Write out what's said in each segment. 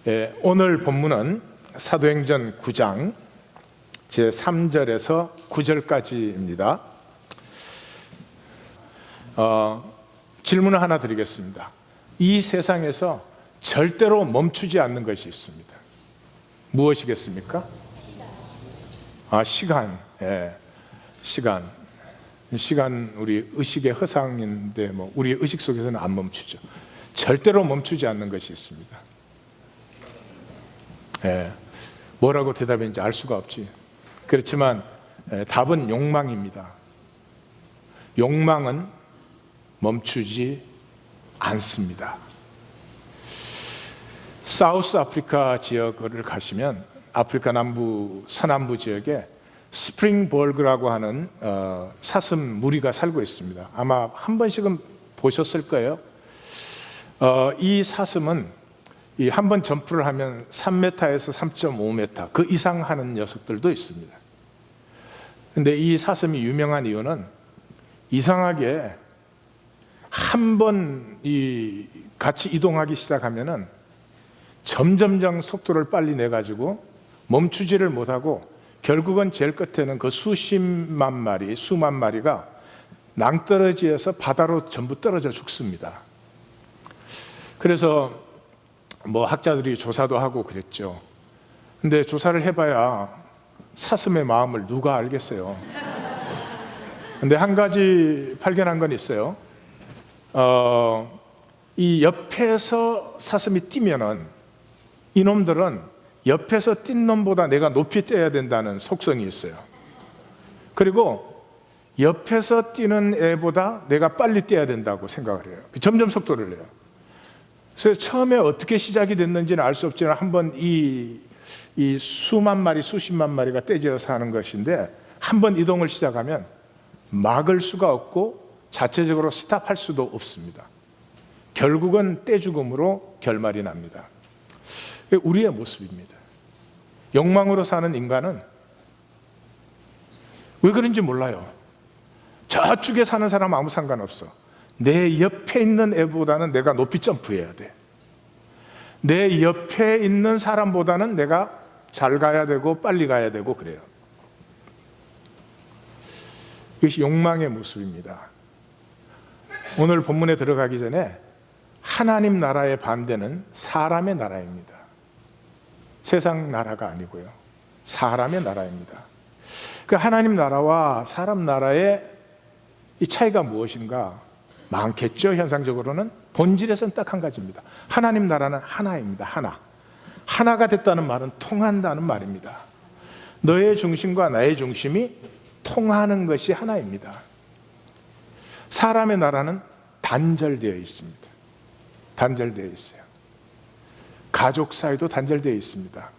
오늘 본문은 사도행전 9장 제3절에서 9절까지입니다. 질문을 하나 드리겠습니다. 이 세상에서 절대로 멈추지 않는 것이 있습니다. 무엇이겠습니까? 시간. 시간 우리 의식의 허상인데 우리 의식 속에서는 안 멈추죠. 절대로 멈추지 않는 것이 있습니다. 뭐라고 대답했는지 알 수가 없지. 그렇지만 답은 욕망입니다. 욕망은 멈추지 않습니다. 사우스 아프리카 지역을 가시면 아프리카 남부 서남부 지역에 스프링볼그라고 하는 사슴 무리가 살고 있습니다. 아마 한 번씩은 보셨을 거예요. 이 사슴은 한 번 점프를 하면 3m에서 3.5m 그 이상 하는 녀석들도 있습니다. 근데 이 사슴이 유명한 이유는 이상하게 한 번 같이 이동하기 시작하면은 점점점 속도를 빨리 내가지고 멈추지를 못하고 결국은 제일 끝에는 그 수만 마리가 낭떠러지에서 바다로 전부 떨어져 죽습니다. 그래서 학자들이 조사도 하고 그랬죠. 근데 조사를 해봐야 사슴의 마음을 누가 알겠어요. 근데 한 가지 발견한 건 있어요. 이 옆에서 사슴이 뛰면은 이놈들은 옆에서 뛴 놈보다 내가 높이 뛰어야 된다는 속성이 있어요. 그리고 옆에서 뛰는 애보다 내가 빨리 뛰어야 된다고 생각을 해요. 점점 속도를 내요. 그래서 처음에 어떻게 시작이 됐는지는 알 수 없지만 한번 이 수만 마리, 수십만 마리가 떼지어서 하는 것인데 한번 이동을 시작하면 막을 수가 없고 자체적으로 스탑할 수도 없습니다. 결국은 떼죽음으로 결말이 납니다. 우리의 모습입니다. 욕망으로 사는 인간은 왜 그런지 몰라요. 저쪽에 사는 사람 아무 상관없어. 내 옆에 있는 애보다는 내가 높이 점프해야 돼. 내 옆에 있는 사람보다는 내가 잘 가야 되고 빨리 가야 되고 그래요. 이것이 욕망의 모습입니다. 오늘 본문에 들어가기 전에 하나님 나라의 반대는 사람의 나라입니다. 세상 나라가 아니고요. 사람의 나라입니다. 그 하나님 나라와 사람 나라의 이 차이가 무엇인가? 많겠죠. 현상적으로는 본질에서는 딱 한 가지입니다. 하나님 나라는 하나입니다. 하나가 됐다는 말은 통한다는 말입니다. 너의 중심과 나의 중심이 통하는 것이 하나입니다. 사람의 나라는 단절되어 있습니다. 단절되어 있어요. 가족 사이도 단절되어 있습니다.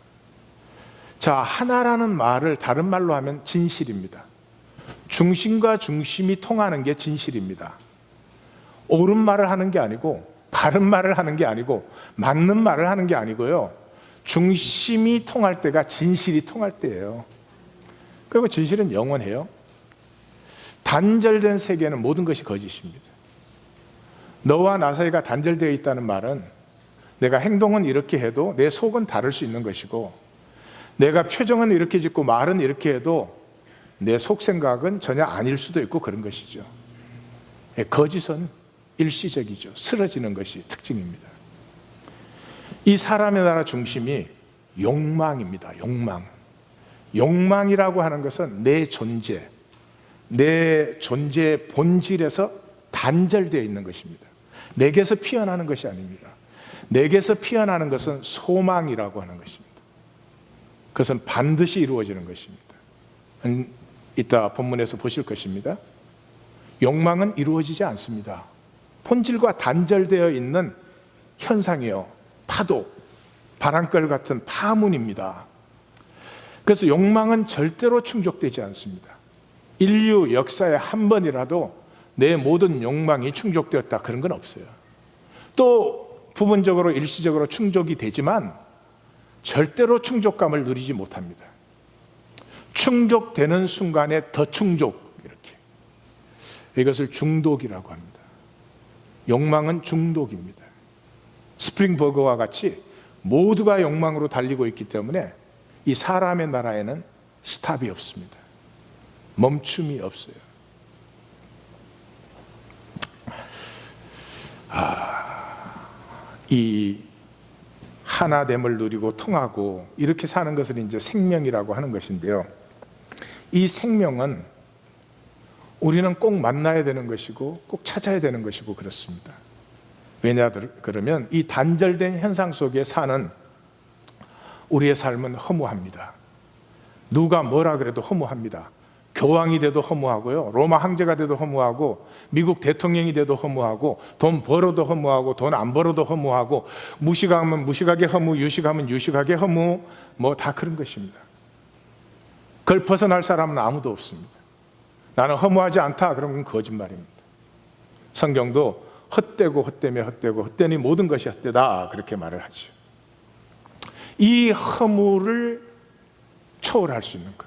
자, 하나라는 말을 다른 말로 하면 진실입니다. 중심과 중심이 통하는 게 진실입니다. 옳은 말을 하는 게 아니고 바른 말을 하는 게 아니고 맞는 말을 하는 게 아니고요. 중심이 통할 때가 진실이 통할 때예요. 그리고 진실은 영원해요. 단절된 세계는 모든 것이 거짓입니다. 너와 나 사이가 단절되어 있다는 말은 내가 행동은 이렇게 해도 내 속은 다를 수 있는 것이고 내가 표정은 이렇게 짓고 말은 이렇게 해도 내 속 생각은 전혀 아닐 수도 있고 그런 것이죠. 거짓은 일시적이죠. 쓰러지는 것이 특징입니다. 이 사람의 나라 중심이 욕망입니다. 욕망이라고 하는 것은 내 존재의 본질에서 단절되어 있는 것입니다. 내게서 피어나는 것이 아닙니다. 내게서 피어나는 것은 소망이라고 하는 것입니다. 그것은 반드시 이루어지는 것입니다. 이따 본문에서 보실 것입니다. 욕망은 이루어지지 않습니다. 본질과 단절되어 있는 현상이요. 파도, 바람결 같은 파문입니다. 그래서 욕망은 절대로 충족되지 않습니다. 인류 역사에 한 번이라도 내 모든 욕망이 충족되었다 그런 건 없어요. 또 부분적으로 일시적으로 충족이 되지만 절대로 충족감을 누리지 못합니다. 충족되는 순간에 더 충족, 이렇게. 이것을 중독이라고 합니다. 욕망은 중독입니다. 스프링버거와 같이 모두가 욕망으로 달리고 있기 때문에 이 사람의 나라에는 스탑이 없습니다. 멈춤이 없어요. 이 하나됨을 누리고 통하고 이렇게 사는 것을 이제 생명이라고 하는 것인데요. 이 생명은 우리는 꼭 만나야 되는 것이고 꼭 찾아야 되는 것이고 그렇습니다. 왜냐 그러면 이 단절된 현상 속에 사는 우리의 삶은 허무합니다. 누가 뭐라 그래도 허무합니다. 교황이 돼도 허무하고요, 로마 황제가 돼도 허무하고, 미국 대통령이 돼도 허무하고, 돈 벌어도 허무하고, 돈 안 벌어도 허무하고, 무식하면 무식하게 허무, 유식하면 유식하게 허무, 뭐 다 그런 것입니다. 그걸 벗어날 사람은 아무도 없습니다. 나는 허무하지 않다 그러면 거짓말입니다. 성경도 헛되고 헛되며 헛되고 헛되니 모든 것이 헛되다 그렇게 말을 하죠. 이 허무를 초월할 수 있는 것,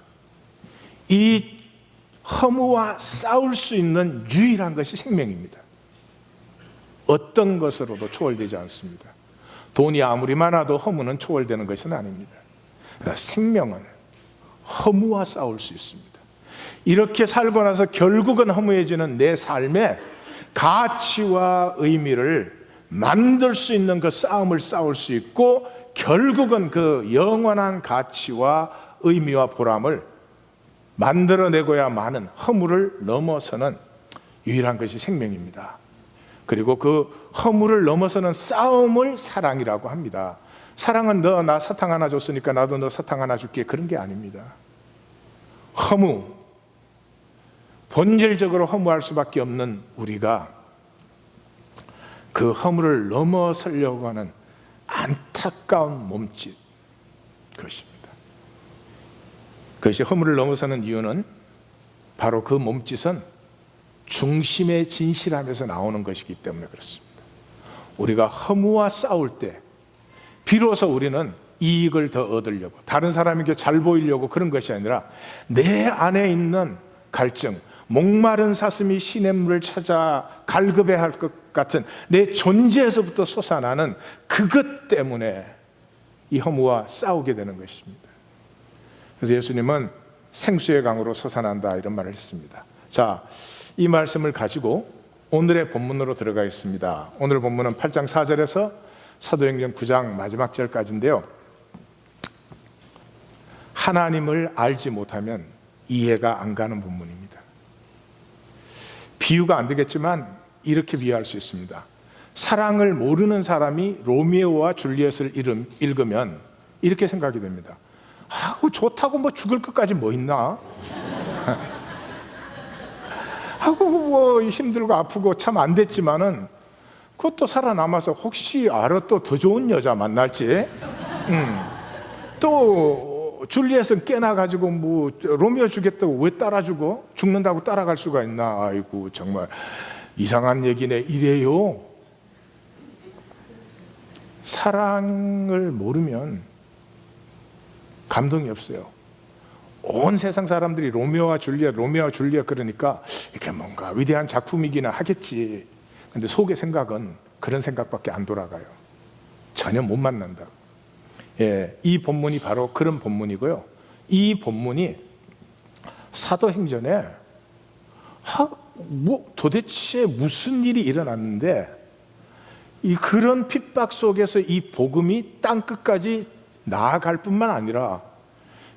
이 허무와 싸울 수 있는 유일한 것이 생명입니다. 어떤 것으로도 초월되지 않습니다. 돈이 아무리 많아도 허무는 초월되는 것은 아닙니다. 그러나 생명은 허무와 싸울 수 있습니다. 이렇게 살고 나서 결국은 허무해지는 내 삶의 가치와 의미를 만들 수 있는 그 싸움을 싸울 수 있고, 결국은 그 영원한 가치와 의미와 보람을 만들어내고야만은 허무를 넘어서는 유일한 것이 생명입니다. 그리고 그 허무를 넘어서는 싸움을 사랑이라고 합니다. 사랑은 너 나 사탕 하나 줬으니까 나도 너 사탕 하나 줄게, 그런 게 아닙니다. 허무, 본질적으로 허무할 수밖에 없는 우리가 그 허무를 넘어서려고 하는 안타까운 몸짓, 그것입니다. 그것이 허무를 넘어서는 이유는 바로 그 몸짓은 중심의 진실함에서 나오는 것이기 때문에 그렇습니다. 우리가 허무와 싸울 때 비로소 우리는 이익을 더 얻으려고, 다른 사람에게 잘 보이려고 그런 것이 아니라 내 안에 있는 갈증, 목마른 사슴이 시냇물을 찾아 갈급해야 할 것 같은 내 존재에서부터 솟아나는 그것 때문에 이 허무와 싸우게 되는 것입니다. 그래서 예수님은 생수의 강으로 솟아난다 이런 말을 했습니다. 자, 이 말씀을 가지고 오늘의 본문으로 들어가겠습니다. 오늘 본문은 8장 4절에서 사도행전 9장 마지막 절까지인데요, 하나님을 알지 못하면 이해가 안 가는 본문입니다. 비유가 안 되겠지만 이렇게 비유할 수 있습니다. 사랑을 모르는 사람이 로미오와 줄리엣을 읽으면 이렇게 생각이 됩니다. 아우, 좋다고 뭐 죽을 것까지 뭐 있나? 하고 뭐 힘들고 아프고 참 안 됐지만은 그것도 살아남아서 혹시 알아 또 더 좋은 여자 만날지, 또 줄리엣은 깨나가지고 뭐 로미오 주겠다고 왜 따라주고, 죽는다고 따라갈 수가 있나? 아이고 정말 이상한 얘기네. 이래요. 사랑을 모르면 감동이 없어요. 온 세상 사람들이 로미오와 줄리엣 그러니까 이렇게 뭔가 위대한 작품이기는 하겠지. 근데 속의 생각은 그런 생각밖에 안 돌아가요. 전혀 못 만난다. 예, 이 본문이 바로 그런 본문이고요. 이 본문이 사도행전에 뭐 도대체 무슨 일이 일어났는데 이 그런 핍박 속에서 이 복음이 땅끝까지 나아갈 뿐만 아니라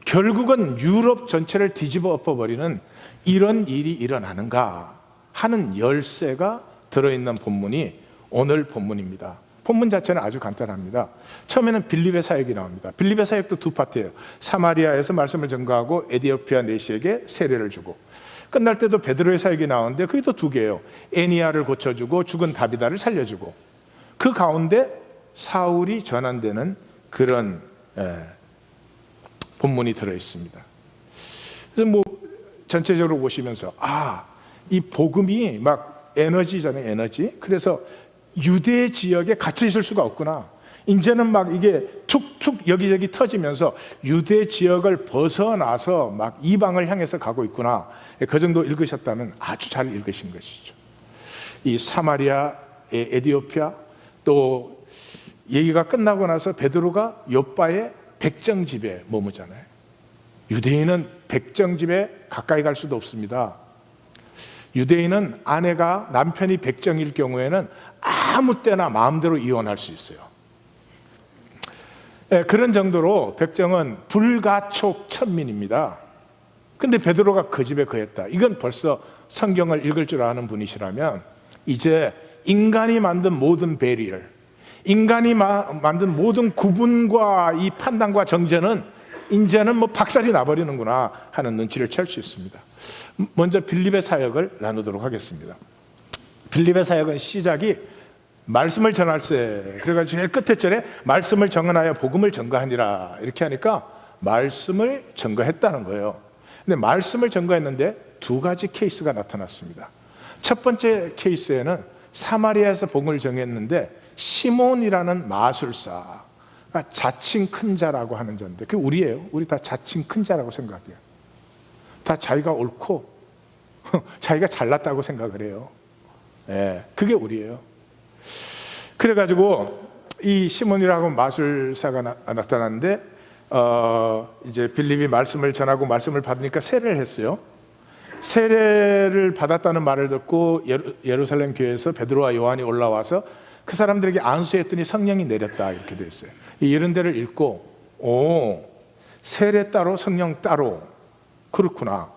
결국은 유럽 전체를 뒤집어 엎어버리는 이런 일이 일어나는가 하는 열쇠가 들어있는 본문이 오늘 본문입니다. 본문 자체는 아주 간단합니다. 처음에는 빌립의 사역이 나옵니다. 빌립의 사역도 두 파트예요. 사마리아에서 말씀을 전가하고 에디오피아 내시에게 세례를 주고, 끝날 때도 베드로의 사역이 나오는데 그게 또 두 개예요. 에니아를 고쳐주고 죽은 다비다를 살려주고, 그 가운데 사울이 전환되는 그런 본문이 들어있습니다. 그래서 뭐 전체적으로 보시면서 이 복음이 막 에너지잖아요, 에너지. 그래서 유대 지역에 갇혀 있을 수가 없구나. 이제는 막 이게 툭툭 여기저기 터지면서 유대 지역을 벗어나서 막 이방을 향해서 가고 있구나. 그 정도 읽으셨다면 아주 잘 읽으신 것이죠. 이 사마리아, 에디오피아, 또 얘기가 끝나고 나서 베드로가 욥바의 백정집에 머무잖아요. 유대인은 백정집에 가까이 갈 수도 없습니다. 유대인은 아내가 남편이 백정일 경우에는 아무 때나 마음대로 이혼할 수 있어요. 그런 정도로 백정은 불가촉 천민입니다. 근데 베드로가 그 집에 거했다. 이건 벌써 성경을 읽을 줄 아는 분이시라면 이제 인간이 만든 모든 배리얼, 인간이 만든 모든 구분과 이 판단과 정죄는 이제는 뭐 박살이 나버리는구나 하는 눈치를 챌 수 있습니다. 먼저 빌립의 사역을 나누도록 하겠습니다. 빌립의 사역은 시작이 말씀을 전할세, 그래가지고 제일 끝에 절에 말씀을 전하여 복음을 전가하니라 이렇게 하니까 말씀을 전가했다는 거예요. 근데 말씀을 전가했는데 두 가지 케이스가 나타났습니다. 첫 번째 케이스에는 사마리아에서 복음을 전했는데 시몬이라는 마술사, 자칭 큰 자라고 하는 자인데 그게 우리예요. 우리 다 자칭 큰 자라고 생각해요. 다 자기가 옳고 자기가 잘났다고 생각을 해요. 그게 우리예요. 그래가지고 이 시몬이라고 마술사가 나타났는데 이제 빌립이 말씀을 전하고 말씀을 받으니까 세례를 했어요. 세례를 받았다는 말을 듣고 예루살렘 교회에서 베드로와 요한이 올라와서 그 사람들에게 안수했더니 성령이 내렸다 이렇게 되어 있어요. 이런 데를 읽고 세례 따로 성령 따로, 그렇구나,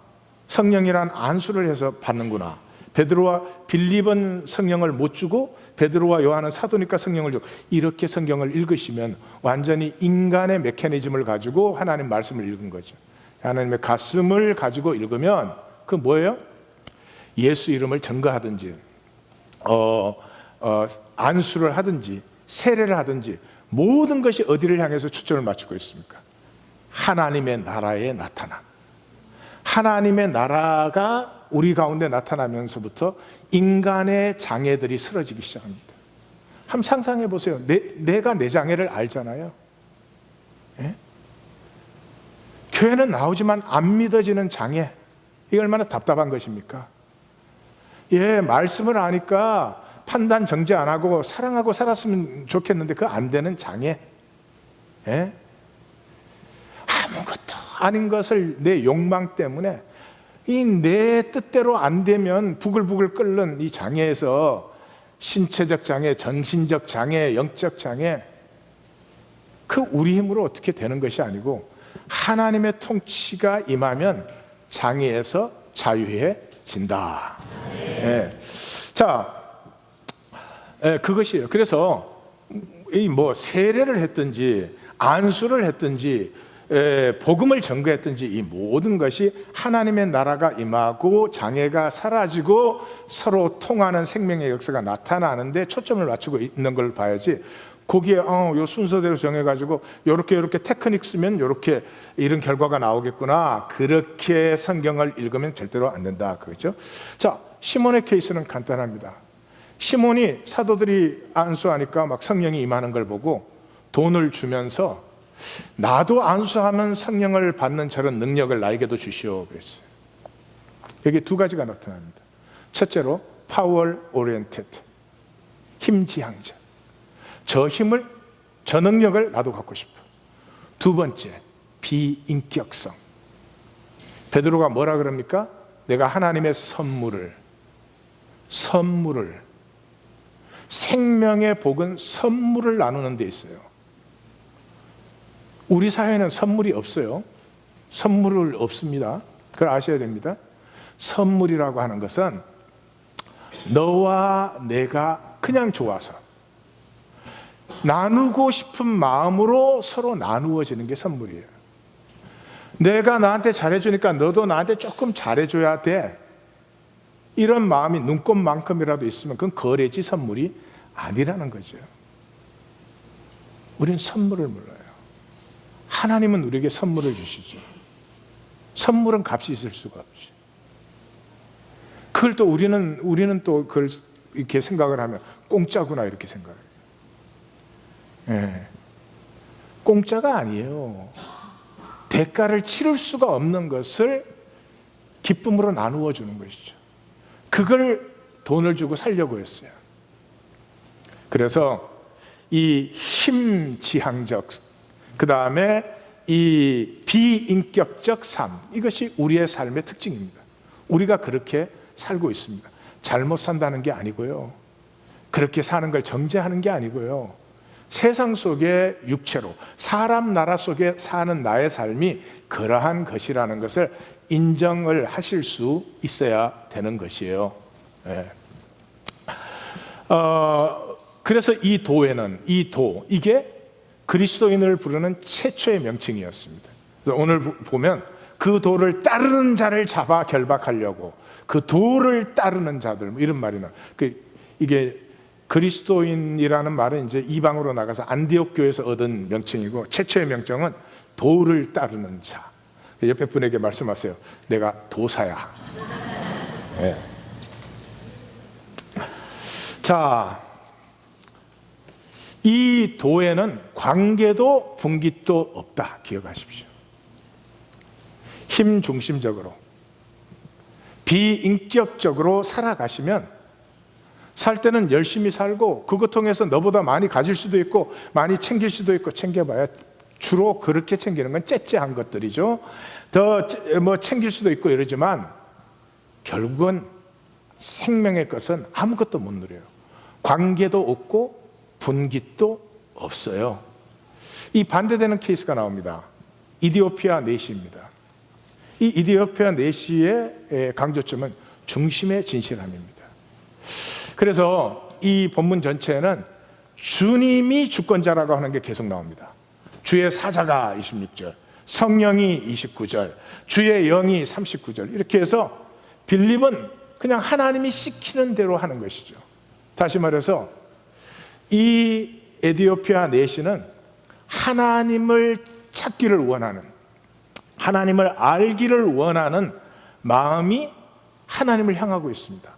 성령이란 안수를 해서 받는구나. 베드로와 빌립은 성령을 못 주고 베드로와 요한은 사도니까 성령을 주고, 이렇게 성경을 읽으시면 완전히 인간의 메커니즘을 가지고 하나님 말씀을 읽은 거죠. 하나님의 가슴을 가지고 읽으면 그 뭐예요? 예수 이름을 전가하든지 안수를 하든지 세례를 하든지 모든 것이 어디를 향해서 초점을 맞추고 있습니까? 하나님의 나라에 나타난, 하나님의 나라가 우리 가운데 나타나면서부터 인간의 장애들이 쓰러지기 시작합니다. 한번 상상해 보세요. 내가 내 장애를 알잖아요. 교회는 나오지만 안 믿어지는 장애, 이게 얼마나 답답한 것입니까? 말씀을 아니까 판단 정죄 안 하고 사랑하고 살았으면 좋겠는데 그거 안 되는 장애, 아무것도 아닌 것을 내 욕망 때문에 이 내 뜻대로 안 되면 부글부글 끓는 이 장애에서 신체적 장애, 정신적 장애, 영적 장애, 그 우리 힘으로 어떻게 되는 것이 아니고 하나님의 통치가 임하면 장애에서 자유해진다. 자, 그것이에요. 그래서 이 뭐 세례를 했든지 안수를 했든지 복음을 전거했든지 이 모든 것이 하나님의 나라가 임하고 장애가 사라지고 서로 통하는 생명의 역사가 나타나는데 초점을 맞추고 있는 걸 봐야지, 거기에 요 순서대로 정해가지고 요렇게 테크닉 쓰면 요렇게 이런 결과가 나오겠구나, 그렇게 성경을 읽으면 절대로 안 된다, 그렇죠? 자, 시몬의 케이스는 간단합니다. 시몬이 사도들이 안수하니까 막 성령이 임하는 걸 보고 돈을 주면서 나도 안수하면 성령을 받는 저런 능력을 나에게도 주시오 그랬어요. 여기 두 가지가 나타납니다. 첫째로 파워 오리엔티드, 힘지향자, 저 힘을, 저 능력을 나도 갖고 싶어. 두 번째, 비인격성. 베드로가 뭐라 그럽니까? 내가 하나님의 선물을 생명의 복은 선물을 나누는 데 있어요. 우리 사회는 선물이 없어요. 선물을 없습니다. 그걸 아셔야 됩니다. 선물이라고 하는 것은 너와 내가 그냥 좋아서 나누고 싶은 마음으로 서로 나누어지는 게 선물이에요. 내가 나한테 잘해주니까 너도 나한테 조금 잘해줘야 돼, 이런 마음이 눈꼽만큼이라도 있으면 그건 거래지 선물이 아니라는 거죠. 우리는 선물을 몰라요. 하나님은 우리에게 선물을 주시죠. 선물은 값이 있을 수가 없죠. 그걸 또 우리는 또 그걸 이렇게 생각을 하면 공짜구나 이렇게 생각해요. 공짜가 아니에요. 대가를 치를 수가 없는 것을 기쁨으로 나누어 주는 것이죠. 그걸 돈을 주고 살려고 했어요. 그래서 이 힘지향적, 그 다음에 이 비인격적 삶, 이것이 우리의 삶의 특징입니다. 우리가 그렇게 살고 있습니다. 잘못 산다는 게 아니고요, 그렇게 사는 걸 정죄하는 게 아니고요, 세상 속의 육체로 사람 나라 속에 사는 나의 삶이 그러한 것이라는 것을 인정을 하실 수 있어야 되는 것이에요. 네. 그래서 이 도에는, 이게 그리스도인을 부르는 최초의 명칭이었습니다. 그래서 오늘 보면 그 도를 따르는 자를 잡아 결박하려고, 그 도를 따르는 자들, 이런 말이 나와요. 이게 그리스도인이라는 말은 이제 이방으로 나가서 안디옥 교회에서 얻은 명칭이고, 최초의 명칭은 도를 따르는 자. 옆에 분에게 말씀하세요. 내가 도사야. 네. 자, 이 도에는 관계도 분깃도 없다, 기억하십시오. 힘 중심적으로 비인격적으로 살아가시면, 살 때는 열심히 살고 그것 통해서 너보다 많이 가질 수도 있고 많이 챙길 수도 있고, 챙겨봐야 주로 그렇게 챙기는 건 째째한 것들이죠. 더 뭐 챙길 수도 있고 이러지만 결국은 생명의 것은 아무것도 못 누려요. 관계도 없고 분깃도 없어요. 이 반대되는 케이스가 나옵니다. 이디오피아 내시입니다. 이 이디오피아 내시의 강조점은 중심의 진실함입니다. 그래서 이 본문 전체에는 주님이 주권자라고 하는 게 계속 나옵니다. 주의 사자가 26절, 성령이 29절, 주의 영이 39절, 이렇게 해서 빌립은 그냥 하나님이 시키는 대로 하는 것이죠. 다시 말해서 이 에디오피아 내시는 하나님을 찾기를 원하는, 하나님을 알기를 원하는 마음이 하나님을 향하고 있습니다.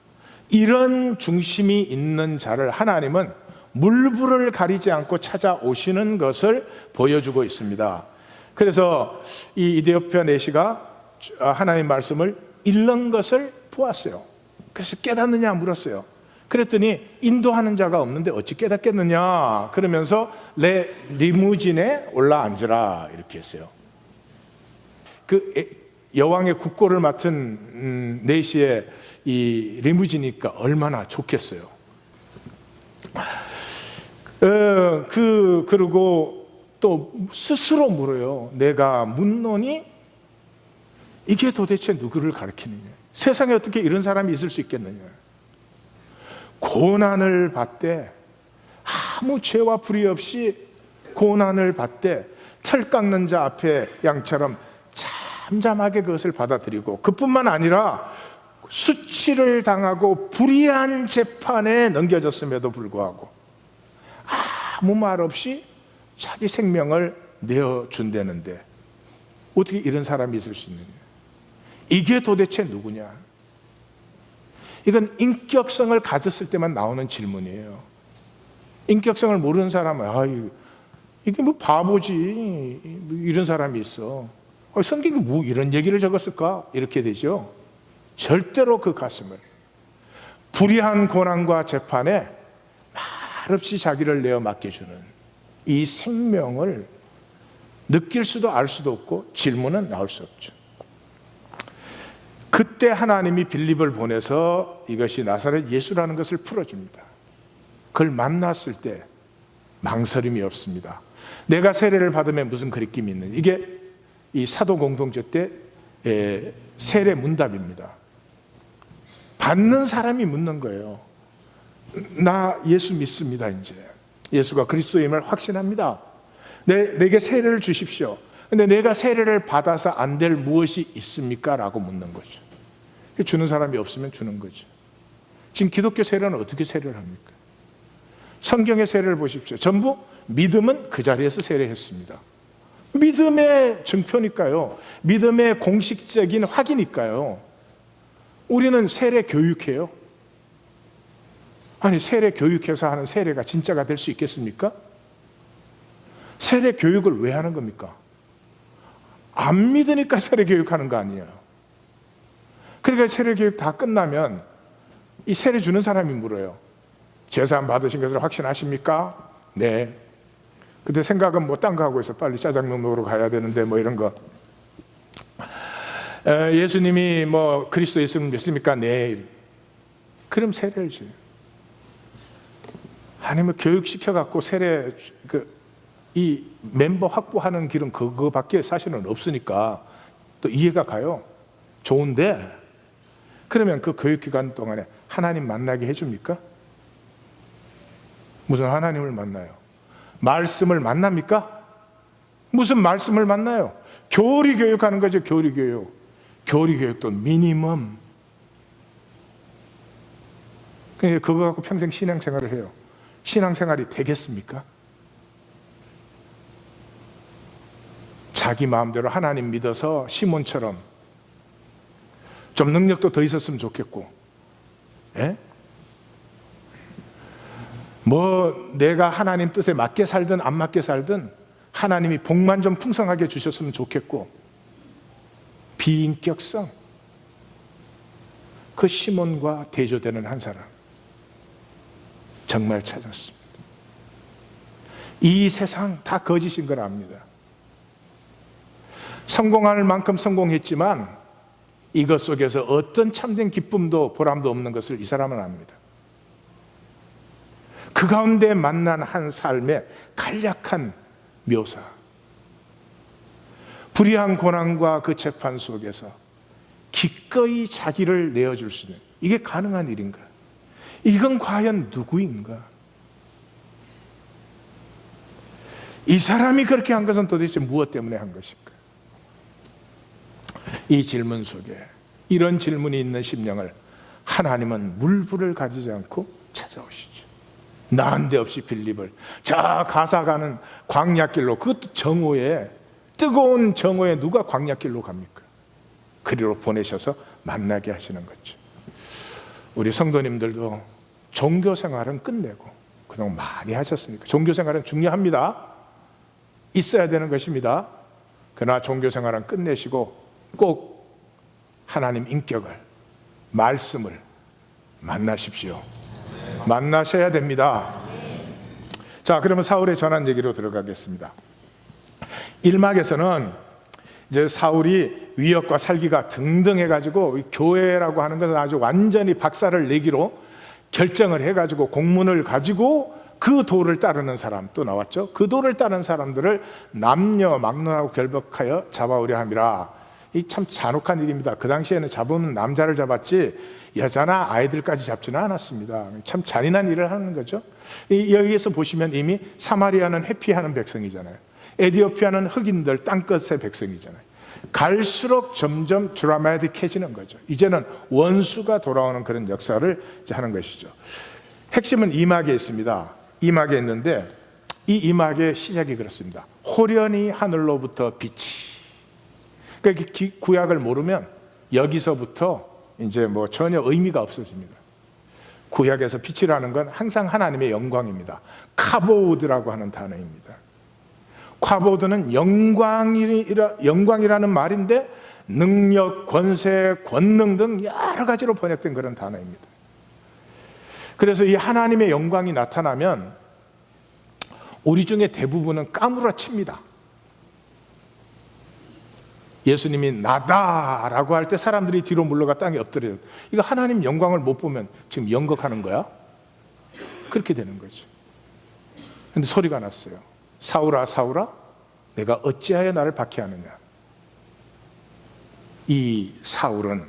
이런 중심이 있는 자를 하나님은 물불을 가리지 않고 찾아오시는 것을 보여주고 있습니다. 그래서 이 이디오피아 내시가 하나님의 말씀을 읽는 것을 보았어요. 그래서 깨닫느냐 물었어요. 그랬더니 인도하는 자가 없는데 어찌 깨닫겠느냐, 그러면서 내 리무진에 올라앉으라, 이렇게 했어요. 그 여왕의 국고를 맡은 내시의 이 리무진이니까 얼마나 좋겠어요. 그리고 또 스스로 물어요. 내가 묻노니 이게 도대체 누구를 가리키느냐, 세상에 어떻게 이런 사람이 있을 수 있겠느냐. 고난을 받되, 아무 죄와 불의 없이 고난을 받되 털 깎는 자 앞에 양처럼 잠잠하게 그것을 받아들이고, 그뿐만 아니라 수치를 당하고 불의한 재판에 넘겨졌음에도 불구하고 아무 말 없이 자기 생명을 내어준다는데 어떻게 이런 사람이 있을 수 있느냐. 이게 도대체 누구냐. 이건 인격성을 가졌을 때만 나오는 질문이에요. 인격성을 모르는 사람은 이게 뭐 바보지, 이런 사람이 있어, 성경이 뭐 이런 얘기를 적었을까, 이렇게 되죠. 절대로 그 가슴을 불의한 고난과 재판에 말없이 자기를 내어 맡겨주는 이 생명을 느낄 수도 알 수도 없고 질문은 나올 수 없죠. 그때 하나님이 빌립을 보내서 이것이 나사렛 예수라는 것을 풀어줍니다. 그걸 만났을 때 망설임이 없습니다. 내가 세례를 받으면 무슨 거리낌이 있는, 이게 이 사도 공동체 때 세례 문답입니다. 받는 사람이 묻는 거예요. 나 예수 믿습니다. 이제 예수가 그리스도임을 확신합니다. 내게 세례를 주십시오. 근데 내가 세례를 받아서 안 될 무엇이 있습니까? 라고 묻는 거죠. 주는 사람이 없으면 주는 거죠. 지금 기독교 세례는 어떻게 세례를 합니까? 성경의 세례를 보십시오. 전부 믿음은 그 자리에서 세례했습니다. 믿음의 증표니까요. 믿음의 공식적인 확이니까요. 우리는 세례 교육해요. 아니, 세례 교육해서 하는 세례가 진짜가 될 수 있겠습니까? 세례 교육을 왜 하는 겁니까? 안 믿으니까 세례 교육하는 거 아니에요. 그러니까 세례 교육 다 끝나면 이 세례 주는 사람이 물어요. 제사 받으신 것을 확신하십니까? 네. 근데 생각은 뭐 딴 거 하고 있어. 빨리 짜장면 먹으러 가야 되는데 뭐 이런 거. 예수님이 뭐 그리스도 예수님 믿습니까? 네. 그럼 세례를 줘요. 아니면 교육시켜 갖고 세례 이 멤버 확보하는 길은 그거밖에 사실은 없으니까 또 이해가 가요. 좋은데 그러면 그 교육기간 동안에 하나님 만나게 해줍니까? 무슨 하나님을 만나요? 말씀을 만납니까? 무슨 말씀을 만나요? 교리 교육하는 거죠. 교리 교육. 교리 교육도 미니멈. 그거 갖고 평생 신앙생활을 해요. 신앙생활이 되겠습니까? 자기 마음대로 하나님 믿어서 시몬처럼 좀 능력도 더 있었으면 좋겠고, 예? 뭐 내가 하나님 뜻에 맞게 살든 안 맞게 살든 하나님이 복만 좀 풍성하게 주셨으면 좋겠고, 비인격성, 그 시몬과 대조되는 한 사람 정말 찾았습니다. 이 세상 다 거짓인 걸 압니다. 성공할 만큼 성공했지만 이것 속에서 어떤 참된 기쁨도 보람도 없는 것을 이 사람은 압니다. 그 가운데 만난 한 삶의 간략한 묘사, 불의한 고난과 그 재판 속에서 기꺼이 자기를 내어줄 수 있는, 이게 가능한 일인가? 이건 과연 누구인가? 이 사람이 그렇게 한 것은 도대체 무엇 때문에 한 것일까? 이 질문 속에, 이런 질문이 있는 심령을 하나님은 물불을 가지지 않고 찾아오시죠. 난데없이 빌립을 저 가사 가는 광야길로, 그것도 정오에, 뜨거운 정오에 누가 광야길로 갑니까? 그리로 보내셔서 만나게 하시는 거죠. 우리 성도님들도 종교생활은 끝내고, 그동안 많이 하셨으니까 종교생활은 중요합니다. 있어야 되는 것입니다. 그러나 종교생활은 끝내시고 꼭 하나님 인격을, 말씀을 만나십시오. 만나셔야 됩니다. 자, 그러면 사울의 전한 얘기로 들어가겠습니다. 1막에서는 이제 사울이 위협과 살기가 등등해가지고 교회라고 하는 것은 아주 완전히 박살을 내기로 결정을 해가지고 공문을 가지고 그 도를 따르는 사람 또 나왔죠. 그 도를 따르는 사람들을 남녀 막론하고 결박하여 잡아오려 함이라. 이 참 잔혹한 일입니다. 그 당시에는 잡으면 남자를 잡았지 여자나 아이들까지 잡지는 않았습니다. 참 잔인한 일을 하는 거죠. 여기에서 보시면 이미 사마리아는 회피하는 백성이잖아요. 에디오피아는 흑인들, 땅끝의 백성이잖아요. 갈수록 점점 드라마틱해지는 거죠. 이제는 원수가 돌아오는 그런 역사를 하는 것이죠. 핵심은 2막에 있습니다. 2막에 있는데 이 2막의 시작이 그렇습니다. 호련히 하늘로부터 빛이. 그러니까 구약을 모르면 여기서부터 이제 뭐 전혀 의미가 없어집니다. 구약에서 빛이라는 건 항상 하나님의 영광입니다. 카보드라고 하는 단어입니다. 카보드는 영광이라는 말인데 능력, 권세, 권능 등 여러 가지로 번역된 그런 단어입니다. 그래서 이 하나님의 영광이 나타나면 우리 중에 대부분은 까무러칩니다. 예수님이 나다라고 할 때 사람들이 뒤로 물러가 땅에 엎드려요. 이거 하나님 영광을 못 보면 지금 연극하는 거야? 그렇게 되는 거죠. 근데 소리가 났어요. 사울아, 사울아, 내가 어찌하여 나를 박해하느냐? 이 사울은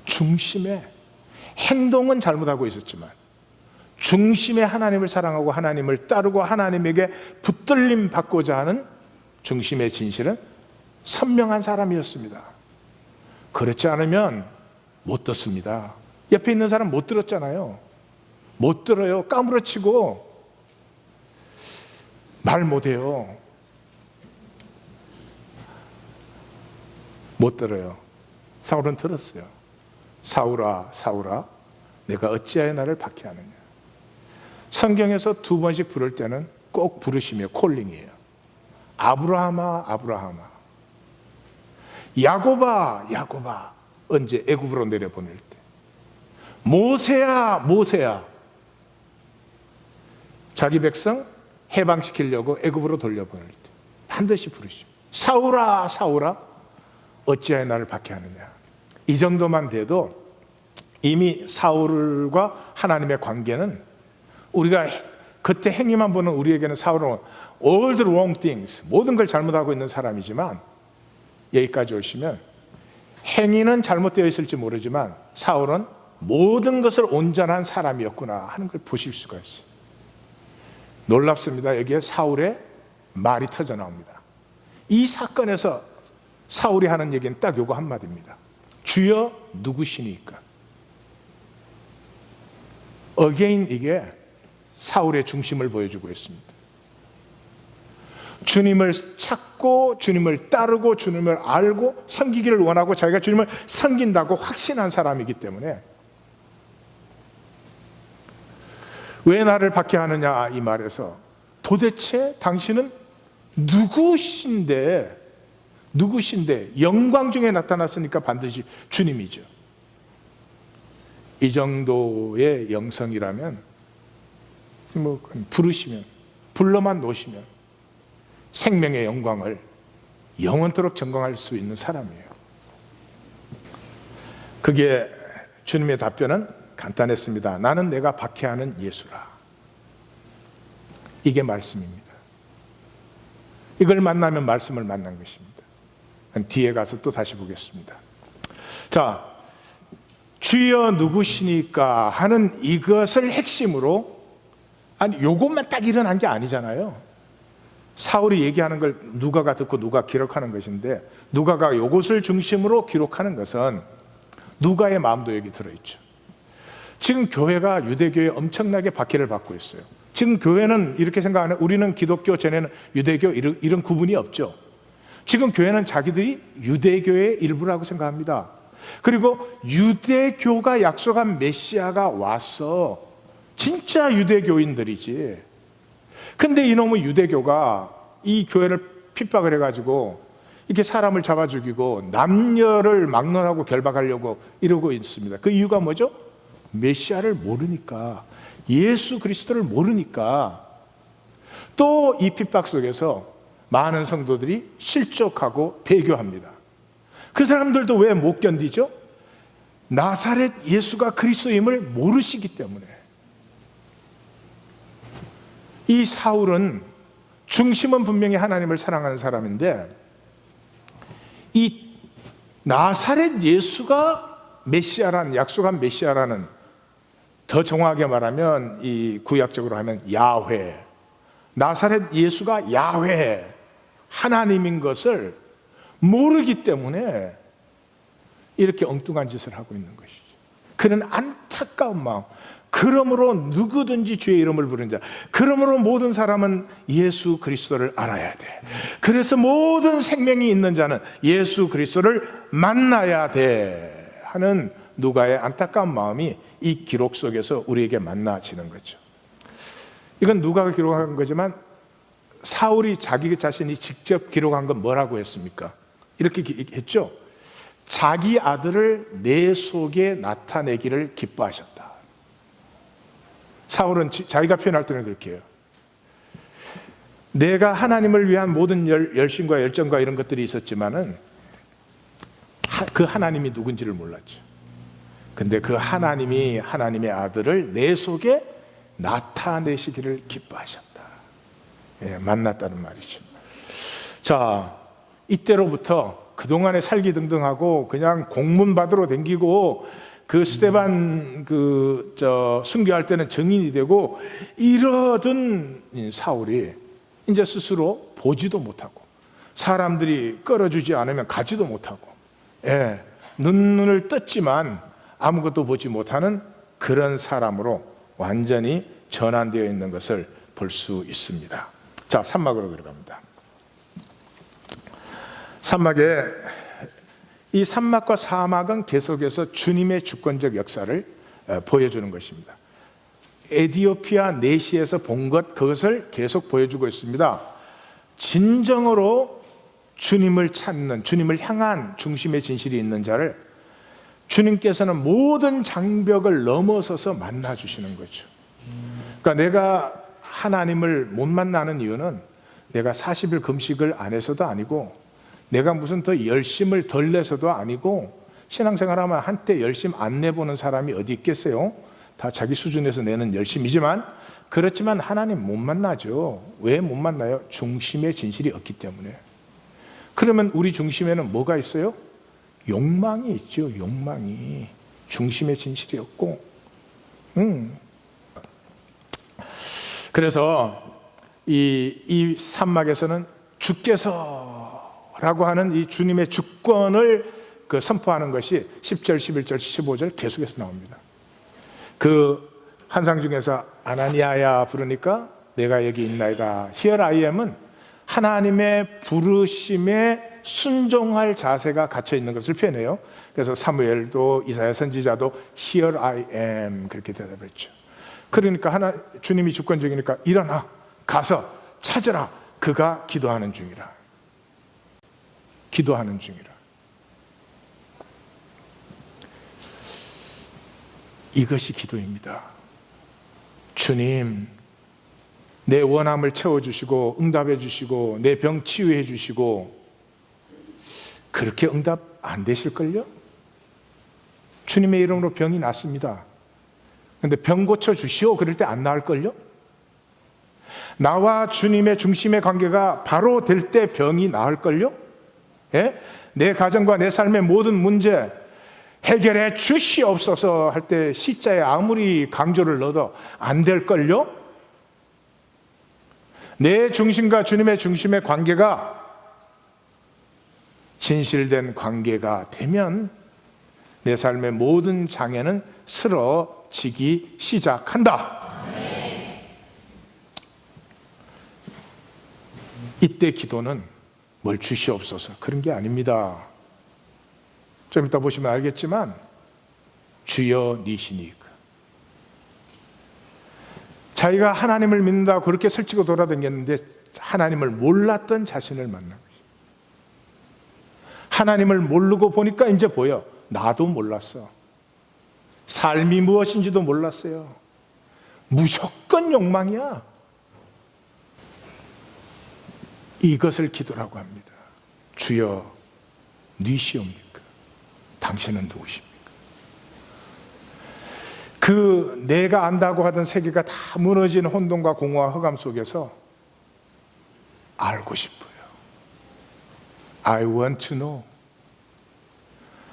중심에, 행동은 잘못하고 있었지만 중심에 하나님을 사랑하고 하나님을 따르고 하나님에게 붙들림 받고자 하는 중심의 진실은 선명한 사람이었습니다. 그렇지 않으면 못 듣습니다. 옆에 있는 사람 못 들었잖아요. 못 들어요. 까무러치고 말 못해요. 못 들어요. 사울은 들었어요. 사울아, 사울아, 내가 어찌하여 나를 박해하느냐? 성경에서 2번씩 부를 때는 꼭 부르시며 콜링이에요. 아브라함아, 아브라함아. 야곱아, 야곱아. 언제? 애굽으로 내려보낼 때. 모세야, 모세야. 자기 백성 해방시키려고 애굽으로 돌려보낼 때 반드시 부르십니다. 사울아 사울아 어찌하여 나를 박해하느냐. 이 정도만 돼도 이미 사울과 하나님의 관계는, 우리가 그때 행위만 보는 우리에게는 사울은 all the wrong things, 모든 걸 잘못하고 있는 사람이지만, 여기까지 오시면 행위는 잘못되어 있을지 모르지만 사울은 모든 것을 온전한 사람이었구나 하는 걸 보실 수가 있어요. 놀랍습니다. 여기에 사울의 말이 터져 나옵니다. 이 사건에서 사울이 하는 얘기는 딱 요거 한마디입니다. 주여 누구시니까. again, 이게 사울의 중심을 보여주고 있습니다. 주님을 찾고 주님을 따르고 주님을 알고 섬기기를 원하고 자기가 주님을 섬긴다고 확신한 사람이기 때문에, 왜 나를 박해하느냐 이 말에서 도대체 당신은 누구신데 영광 중에 나타났으니까 반드시 주님이죠. 이 정도의 영성이라면 부르시면, 불러만 놓으시면 생명의 영광을 영원토록 전광할 수 있는 사람이에요. 그게 주님의 답변은 간단했습니다. 나는 내가 박해하는 예수라. 이게 말씀입니다. 이걸 만나면 말씀을 만난 것입니다. 뒤에 가서 또 다시 보겠습니다. 자, 주여 누구시니까 하는 이것을 핵심으로, 아니 요것만 딱 일어난 게 아니잖아요. 사울이 얘기하는 걸 누가가 듣고 누가 기록하는 것인데, 누가가 요것을 중심으로 기록하는 것은 누가의 마음도 여기 들어있죠. 지금 교회가 유대교에 엄청나게 박해를 받고 있어요. 지금 교회는 이렇게 생각하는, 우리는 기독교, 전에는 유대교, 이런 구분이 없죠. 지금 교회는 자기들이 유대교의 일부라고 생각합니다. 그리고 유대교가 약속한 메시아가 와서 진짜 유대교인들이지. 근데 이놈의 유대교가 이 교회를 핍박을 해가지고 이렇게 사람을 잡아 죽이고 남녀를 막론하고 결박하려고 이러고 있습니다. 그 이유가 뭐죠? 메시아를 모르니까, 예수 그리스도를 모르니까. 또 이 핍박 속에서 많은 성도들이 실족하고 배교합니다. 그 사람들도 왜 못 견디죠? 나사렛 예수가 그리스도임을 모르시기 때문에. 이 사울은 중심은 분명히 하나님을 사랑하는 사람인데, 이 나사렛 예수가 메시아라는, 약속한 메시아라는, 더 정확하게 말하면 이 구약적으로 하면 야훼, 나사렛 예수가 야훼, 하나님인 것을 모르기 때문에 이렇게 엉뚱한 짓을 하고 있는 것이죠. 그는 안타까운 마음, 그러므로 누구든지 주의 이름을 부르는 자, 그러므로 모든 사람은 예수 그리스도를 알아야 돼. 그래서 모든 생명이 있는 자는 예수 그리스도를 만나야 돼 하는 누가의 안타까운 마음이 이 기록 속에서 우리에게 만나지는 거죠. 이건 누가가 기록한 거지만 사울이 자기 자신이 직접 기록한 건 뭐라고 했습니까? 이렇게 했죠. 자기 아들을 내 속에 나타내기를 기뻐하셨다. 사울은 자기가 표현할 때는 그렇게 해요. 내가 하나님을 위한 모든 열심과 열정과 이런 것들이 있었지만은 그 하나님이 누군지를 몰랐죠. 근데 그 하나님이 하나님의 아들을 내 속에 나타내시기를 기뻐하셨다. 예, 만났다는 말이죠. 자, 이때로부터 그동안에 살기등등하고 그냥 공문 받으러 댕기고, 그 스데반 순교할 때는 증인이 되고 이러던 사울이 이제 스스로 보지도 못하고, 사람들이 끌어주지 않으면 가지도 못하고, 예, 눈을 떴지만 아무것도 보지 못하는 그런 사람으로 완전히 전환되어 있는 것을 볼 수 있습니다. 자, 산막으로 들어갑니다. 산막에, 이 산막과 사막은 계속해서 주님의 주권적 역사를 보여주는 것입니다. 에티오피아 내시에서 본 것, 그것을 계속 보여주고 있습니다. 진정으로 주님을 찾는, 주님을 향한 중심의 진실이 있는 자를 주님께서는 모든 장벽을 넘어서서 만나주시는 거죠. 그러니까 내가 하나님을 못 만나는 이유는 내가 40일 금식을 안 해서도 아니고, 내가 무슨 더 열심을 덜 내서도 아니고, 신앙생활하면 한때 열심 안 내보는 사람이 어디 있겠어요? 다 자기 수준에서 내는 열심이지만, 그렇지만 하나님 못 만나죠. 왜 못 만나요? 중심의 진실이 없기 때문에. 그러면 우리 중심에는 뭐가 있어요? 욕망이 있죠. 욕망이. 중심의 진실이 없고. 그래서 이 산막에서는 주께서라고 하는 이 주님의 주권을 선포하는 것이 10절, 11절, 15절 계속해서 나옵니다. 그 환상 중에서 아나니아야 부르니까 내가 여기 있나이다. Here I am은 하나님의 부르심에 순종할 자세가 갇혀 있는 것을 표현해요. 그래서 사무엘도 이사야 선지자도 Here I am 그렇게 대답했죠. 그러니까 주님이 주권적이니까 일어나 가서 찾으라. 그가 기도하는 중이라. 기도하는 중이라. 이것이 기도입니다. 주님, 내 원함을 채워주시고 응답해 주시고 내 병 치유해 주시고, 그렇게 응답 안 되실걸요? 주님의 이름으로 병이 낫습니다. 근데 병 고쳐주시오 그럴 때 안 나을걸요? 나와 주님의 중심의 관계가 바로 될 때 병이 나을걸요? 예? 내 가정과 내 삶의 모든 문제 해결해 주시옵소서 할 때 시자에 아무리 강조를 넣어도 안 될걸요? 내 중심과 주님의 중심의 관계가 진실된 관계가 되면 내 삶의 모든 장애는 쓰러지기 시작한다. 이때 기도는 뭘 주시옵소서 그런 게 아닙니다. 좀 이따 보시면 알겠지만 주여 니시니까. 자기가 하나님을 믿는다고 그렇게 설치고 돌아다녔는데 하나님을 몰랐던 자신을 만난 것입니다. 하나님을 모르고 보니까 이제 보여. 나도 몰랐어. 삶이 무엇인지도 몰랐어요. 무조건 욕망이야. 이것을 기도라고 합니다. 주여 니시옵니까? 당신은 누구십니까? 그 내가 안다고 하던 세계가 다 무너진 혼돈과 공허와 흑암 속에서 알고 싶어요. I want to know.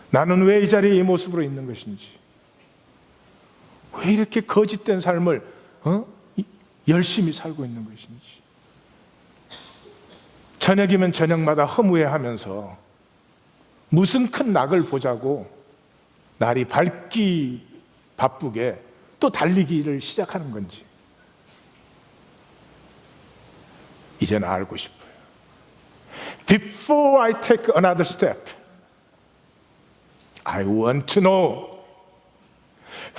나는 왜 이 자리에 이 모습으로 있는 것인지, 왜 이렇게 거짓된 삶을 열심히 살고 있는 것인지, 저녁이면 저녁마다 허무해하면서 무슨 큰 낙을 보자고 날이 밝기 바쁘게 또 달리기를 시작하는 건지 이제는 알고 싶어요. Before I take another step, I want to know.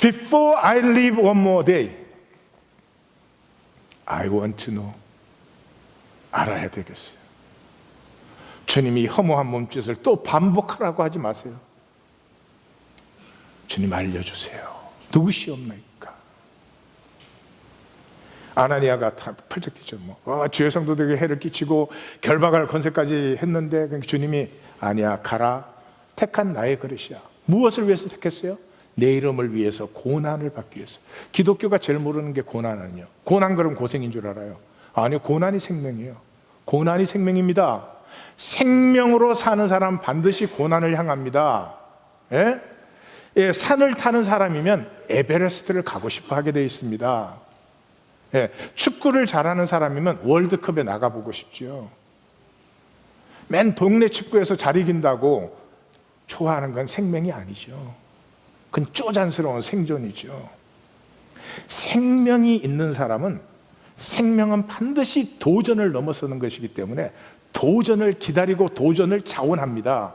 Before I live one more day, I want to know. 알아야 되겠어요. 주님이 허무한 몸짓을 또 반복하라고 하지 마세요. 주님 알려주세요. 누구시옵나이까? 아나니아가 펄쩍 뛰죠. 주의 성도들에게 해를 끼치고 결박할 권세까지 했는데 주님이 아니야, 가라. 택한 나의 그릇이야. 무엇을 위해서 택했어요? 내 이름을 위해서, 고난을 받기 위해서. 기독교가 제일 모르는 게 고난 아니에요. 고난 그럼 고생인 줄 알아요. 아니요, 고난이 생명이에요. 고난이 생명입니다. 생명으로 사는 사람 반드시 고난을 향합니다. 예? 예, 산을 타는 사람이면 에베레스트를 가고 싶어 하게 되어 있습니다. 예, 축구를 잘하는 사람이면 월드컵에 나가보고 싶죠. 맨 동네 축구에서 잘 이긴다고 좋아하는 건 생명이 아니죠. 그건 쪼잔스러운 생존이죠. 생명이 있는 사람은, 생명은 반드시 도전을 넘어서는 것이기 때문에 도전을 기다리고 도전을 자원합니다.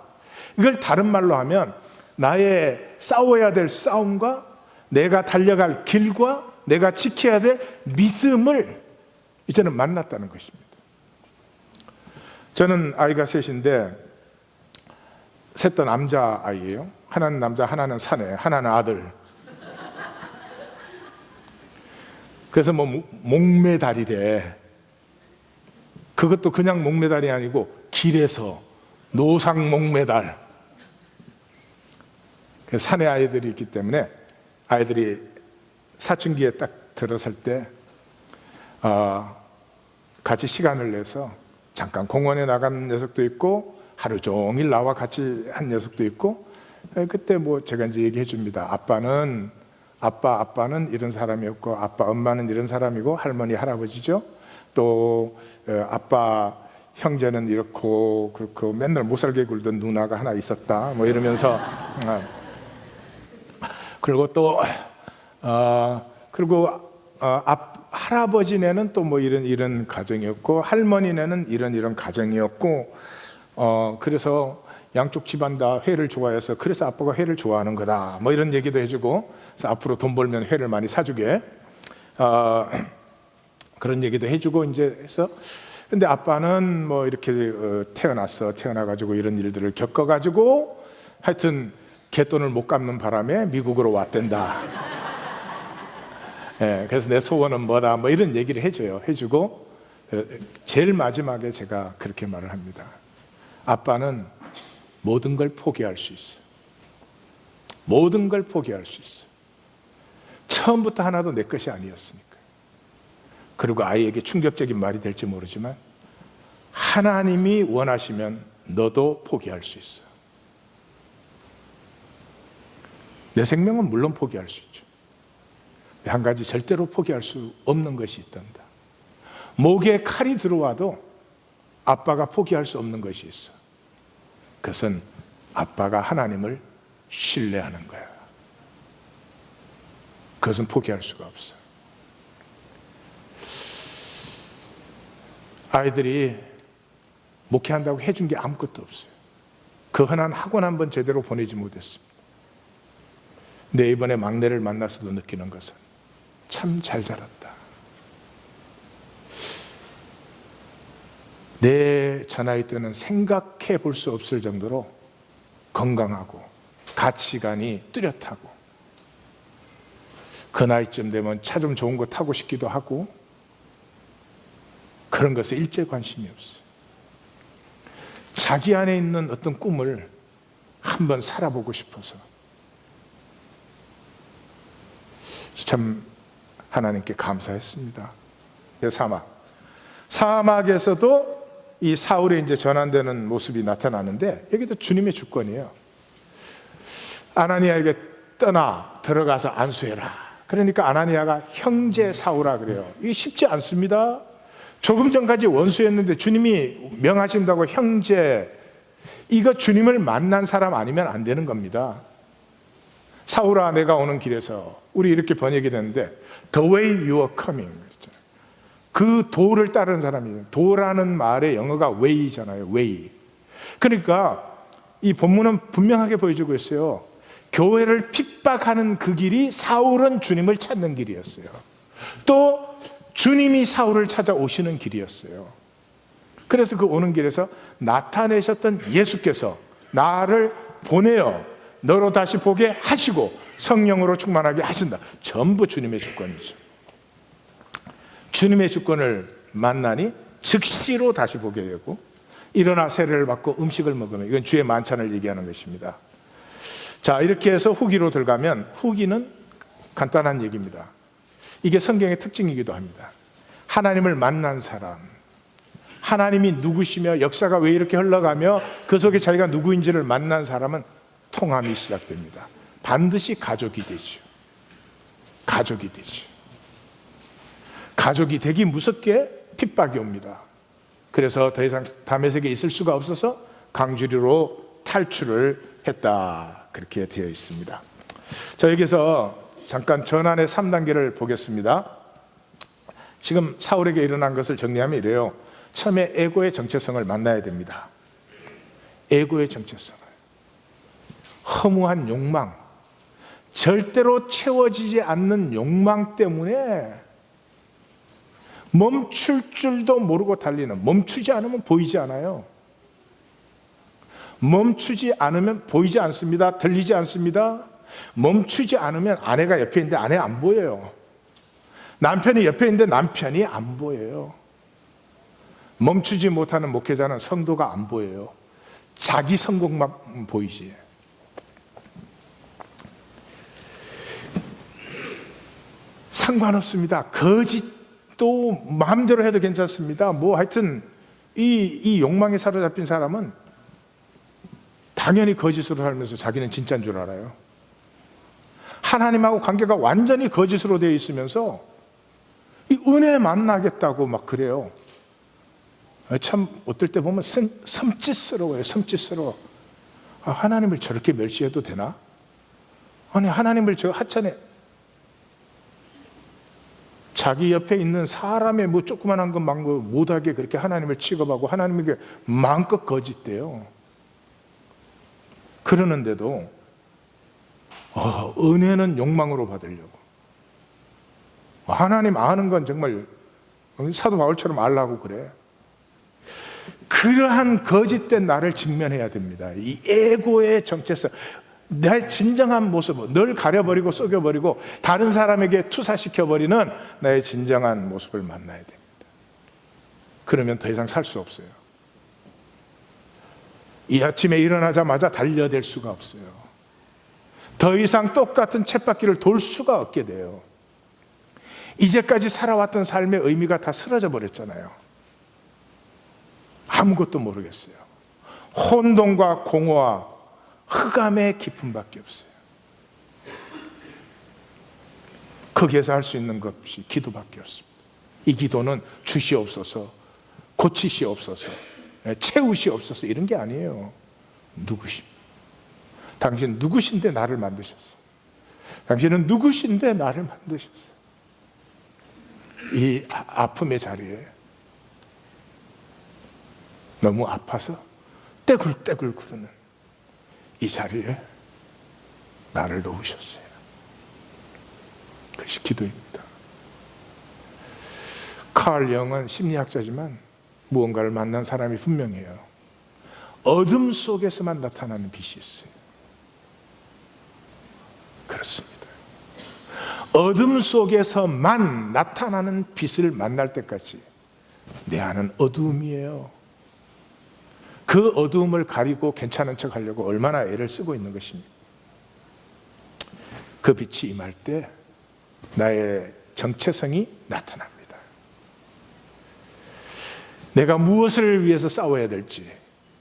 이걸 다른 말로 하면 나의 싸워야 될 싸움과 내가 달려갈 길과 내가 지켜야 될 믿음을 이제는 만났다는 것입니다. 저는 아이가 셋인데 셋 다 남자 아이예요. 하나는 남자, 하나는 사내, 하나는 아들. 그래서 뭐 목매달이래. 그것도 그냥 목매달이 아니고 길에서 노상 목매달. 사내 아이들이 있기 때문에 아이들이 사춘기에 딱 들어설 때 같이 시간을 내서 잠깐 공원에 나간 녀석도 있고 하루 종일 나와 같이 한 녀석도 있고, 그때 뭐 제가 이제 얘기해 줍니다. 아빠는 이런 사람이었고, 아빠 엄마는 이런 사람이고, 할머니 할아버지죠. 또 아빠 형제는 이렇고 그렇고 맨날 못 살게 굴던 누나가 하나 있었다 뭐 이러면서 그리고 또 할아버지네는 또 뭐 이런 가정이었고, 할머니네는 이런 가정이었고, 그래서 양쪽 집안 다 회를 좋아해서 그래서 아빠가 회를 좋아하는 거다 뭐 이런 얘기도 해주고, 그래서 앞으로 돈 벌면 회를 많이 사주게 그런 얘기도 해주고 이제 해서, 근데 아빠는 뭐 이렇게 태어나가지고 이런 일들을 겪어가지고 하여튼 갯돈을 못 갚는 바람에 미국으로 왔댄다. 그래서 내 소원은 뭐다 뭐 이런 얘기를 해주고 제일 마지막에 제가 그렇게 말을 합니다. 아빠는 모든 걸 포기할 수 있어. 모든 걸 포기할 수 있어. 처음부터 하나도 내 것이 아니었으니까. 그리고 아이에게 충격적인 말이 될지 모르지만 하나님이 원하시면 너도 포기할 수 있어. 내 생명은 물론 포기할 수 있죠. 한 가지 절대로 포기할 수 없는 것이 있단다. 목에 칼이 들어와도 아빠가 포기할 수 없는 것이 있어. 그것은 아빠가 하나님을 신뢰하는 거야. 그것은 포기할 수가 없어. 아이들이 목회한다고 해준 게 아무것도 없어요. 그 흔한 학원 한번 제대로 보내지 못했습니다. 근데 이번에 막내를 만나서도 느끼는 것은 참 잘 자랐다. 내 전화기 때는 생각해 볼 수 없을 정도로 건강하고 가치관이 뚜렷하고, 그 나이쯤 되면 차 좀 좋은 거 타고 싶기도 하고, 그런 것에 일제 관심이 없어요. 자기 안에 있는 어떤 꿈을 한번 살아보고 싶어서 참 하나님께 감사했습니다. 사막에서도 이 사울의 이제 전환되는 모습이 나타나는데, 여기도 주님의 주권이에요. 아나니아에게 떠나 들어가서 안수해라. 그러니까 아나니아가 형제 사울아 그래요. 이게 쉽지 않습니다. 조금 전까지 원수였는데 주님이 명하신다고 형제, 이거 주님을 만난 사람 아니면 안 되는 겁니다. 사울아 내가 오는 길에서, 우리 이렇게 번역이 되는데 The way you are coming, 그 도를 따르는 사람이에요. 도라는 말의 영어가 way잖아요. way. 그러니까 이 본문은 분명하게 보여주고 있어요. 교회를 핍박하는 그 길이 사울은 주님을 찾는 길이었어요. 또 주님이 사울을 찾아오시는 길이었어요. 그래서 그 오는 길에서 나타내셨던 예수께서 나를 보내어 너로 다시 보게 하시고 성령으로 충만하게 하신다. 전부 주님의 주권이죠. 주님의 주권을 만나니 즉시로 다시 보게 되고, 일어나 세례를 받고 음식을 먹으면, 이건 주의 만찬을 얘기하는 것입니다. 자, 이렇게 해서 후기로 들어가면, 후기는 간단한 얘기입니다. 이게 성경의 특징이기도 합니다. 하나님을 만난 사람, 하나님이 누구시며 역사가 왜 이렇게 흘러가며 그 속에 자기가 누구인지를 만난 사람은 통함이 시작됩니다. 반드시 가족이 되죠. 가족이 되죠. 가족이 되기 무섭게 핍박이 옵니다. 그래서 더 이상 다메섹에 있을 수가 없어서 강주리로 탈출을 했다. 그렇게 되어 있습니다. 자, 여기서 잠깐 전환의 3단계를 보겠습니다. 지금 사울에게 일어난 것을 정리하면 이래요. 처음에 에고의 정체성을 만나야 됩니다. 에고의 정체성을. 허무한 욕망, 절대로 채워지지 않는 욕망 때문에 멈출 줄도 모르고 달리는, 멈추지 않으면 보이지 않아요. 멈추지 않으면 보이지 않습니다. 들리지 않습니다. 멈추지 않으면 아내가 옆에 있는데 아내 안 보여요. 남편이 옆에 있는데 남편이 안 보여요. 멈추지 못하는 목회자는 성도가 안 보여요. 자기 성공만 보이지. 상관없습니다. 거짓도 마음대로 해도 괜찮습니다. 뭐 하여튼 이 욕망에 사로잡힌 사람은 당연히 거짓으로 살면서 자기는 진짜인 줄 알아요. 하나님하고 관계가 완전히 거짓으로 되어 있으면서 이 은혜 만나겠다고 막 그래요. 참 어떨 때 보면 섬찟스러워요. 섬찟스러워. 하나님을 저렇게 멸시해도 되나? 아니 하나님을 저 하찮게 자기 옆에 있는 사람의 뭐 조그만한 것 못하게 그렇게 하나님을 취급하고 하나님에게 마음껏 거짓대요. 그러는데도 은혜는 욕망으로 받으려고. 하나님 아는 건 정말 사도 바울처럼 알라고 그래. 그러한 거짓된 나를 직면해야 됩니다. 이 에고의 정체성, 내 진정한 모습을 늘 가려버리고 속여버리고 다른 사람에게 투사시켜버리는 나의 진정한 모습을 만나야 됩니다. 그러면 더 이상 살 수 없어요. 이 아침에 일어나자마자 달려들 수가 없어요. 더 이상 똑같은 쳇바퀴를 돌 수가 없게 돼요. 이제까지 살아왔던 삶의 의미가 다 사라져 버렸잖아요. 아무것도 모르겠어요. 혼돈과 공허와 흑암의 기쁨밖에 없어요. 거기에서 할 수 있는 것이 기도밖에 없습니다. 이 기도는 주시옵소서, 고치시옵소서, 채우시옵소서 이런 게 아니에요. 누구십니까? 당신 누구신데 나를 만드셨어요? 당신은 누구신데 나를 만드셨어요? 이 아픔의 자리에 너무 아파서 떼굴떼굴 구르는 이 자리에 나를 놓으셨어요. 그것이 기도입니다. 칼 영은 심리학자지만 무언가를 만난 사람이 분명해요. 어둠 속에서만 나타나는 빛이 있어요. 그렇습니다. 어둠 속에서만 나타나는 빛을 만날 때까지 내 안은 어두움이에요. 그 어두움을 가리고 괜찮은 척 하려고 얼마나 애를 쓰고 있는 것입니까? 그 빛이 임할 때 나의 정체성이 나타납니다. 내가 무엇을 위해서 싸워야 될지,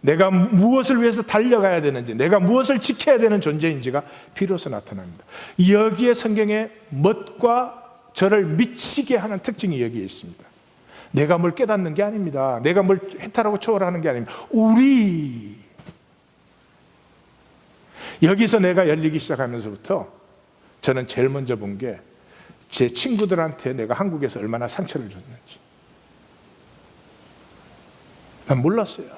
내가 무엇을 위해서 달려가야 되는지, 내가 무엇을 지켜야 되는 존재인지가 비로소 나타납니다. 여기에 성경에 멋과 저를 미치게 하는 특징이 여기에 있습니다. 내가 뭘 깨닫는 게 아닙니다. 내가 뭘 해탈하고 초월하는 게 아닙니다. 우리 여기서 내가 열리기 시작하면서부터 저는 제일 먼저 본 게 제 친구들한테 내가 한국에서 얼마나 상처를 줬는지 난 몰랐어요.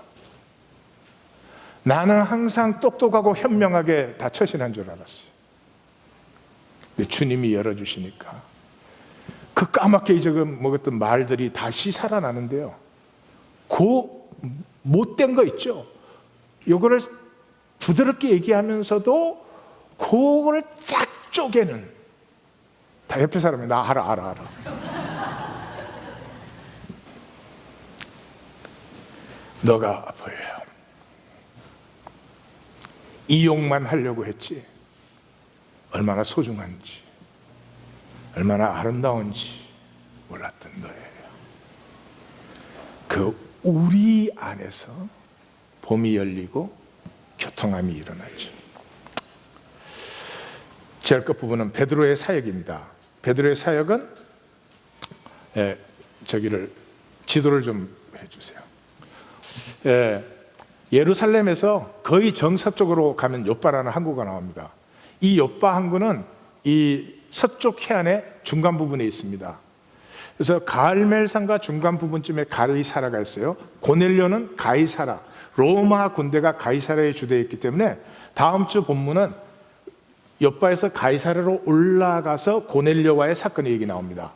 나는 항상 똑똑하고 현명하게 다 처신한 줄 알았어요. 근데 주님이 열어주시니까 그 까맣게 잊어먹었던 말들이 다시 살아나는데요. 그 못된 거 있죠. 요거를 부드럽게 얘기하면서도 그거를 쫙 쪼개는, 다 옆에 사람이 나 알아. 너가 보여요. 이용만 하려고 했지 얼마나 소중한지, 얼마나 아름다운지 몰랐던 거예요. 그 우리 안에서 봄이 열리고 교통함이 일어나죠. 제일 끝부분은 베드로의 사역입니다. 베드로의 사역은 지도를 좀 해주세요. 예루살렘에서 거의 정서쪽으로 가면 욥바라는 항구가 나옵니다. 이 욥바 항구는 이 서쪽 해안의 중간 부분에 있습니다. 그래서 가알멜산과 중간 부분쯤에 가이사라가 있어요. 고넬료는 가이사라, 로마 군대가 가이사라에 주되어 있기 때문에 다음 주 본문은 욥바에서 가이사라로 올라가서 고넬료와의 사건의 얘기 나옵니다.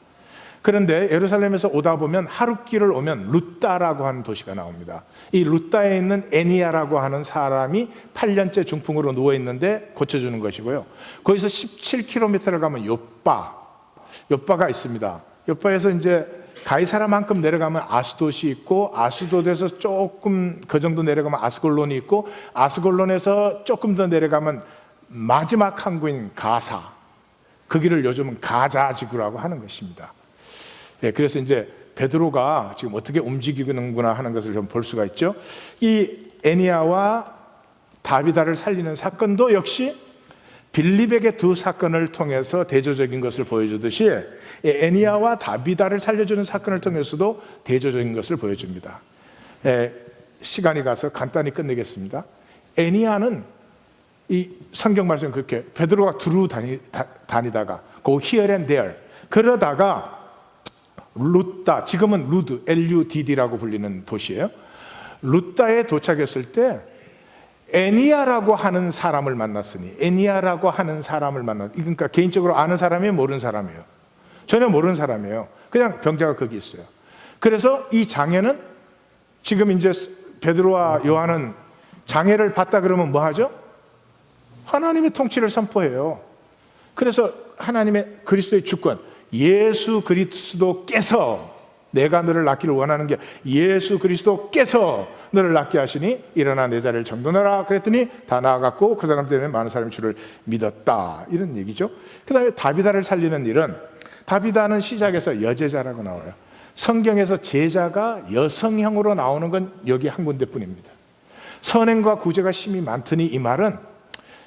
그런데 예루살렘에서 오다 보면 하룻길을 오면 루따라고 하는 도시가 나옵니다. 이 루따에 있는 애니아라고 하는 사람이 8년째 중풍으로 누워있는데 고쳐주는 것이고요. 거기서 17km를 가면 욥바가 있습니다. 요파에서 이제 가이사라만큼 내려가면 아스돗이 있고, 아스돗에서 조금 그 정도 내려가면 아스골론이 있고, 아스골론에서 조금 더 내려가면 마지막 항구인 가사, 그 길을 요즘은 가자지구라고 하는 것입니다. 예, 그래서 이제 베드로가 지금 어떻게 움직이는구나 하는 것을 좀 볼 수가 있죠. 이 에니야와 다비다를 살리는 사건도 역시 빌립에게 두 사건을 통해서 대조적인 것을 보여주듯이 에니야와 다비다를 살려주는 사건을 통해서도 대조적인 것을 보여줍니다. 시간이 가서 간단히 끝내겠습니다. 에니야는 이 성경 말씀 그렇게 베드로가 두루 다니다가 go here and there 그러다가 루다, 지금은 루드, LUDD라고 불리는 도시예요. 루다에 도착했을 때 에니야라고 하는 사람을 만났으니, 에니야라고 하는 사람을 그러니까 개인적으로 아는 사람이에요, 모르는 사람이에요? 전혀 모르는 사람이에요. 그냥 병자가 거기 있어요. 그래서 이 장애는 지금 이제 베드로와 요한은 장애를 받다 그러면 뭐 하죠? 하나님의 통치를 선포해요. 그래서 하나님의 그리스도의 주권, 예수 그리스도께서, 내가 너를 낳기를 원하는 게 예수 그리스도께서 너를 낳게 하시니 일어나 내 자리를 정돈하라 그랬더니 다 나아갔고 그 사람 때문에 많은 사람이 주를 믿었다, 이런 얘기죠. 그 다음에 다비다를 살리는 일은, 다비다는 시작에서 여제자라고 나와요. 성경에서 제자가 여성형으로 나오는 건 여기 한 군데뿐입니다. 선행과 구제가 심히 많더니, 이 말은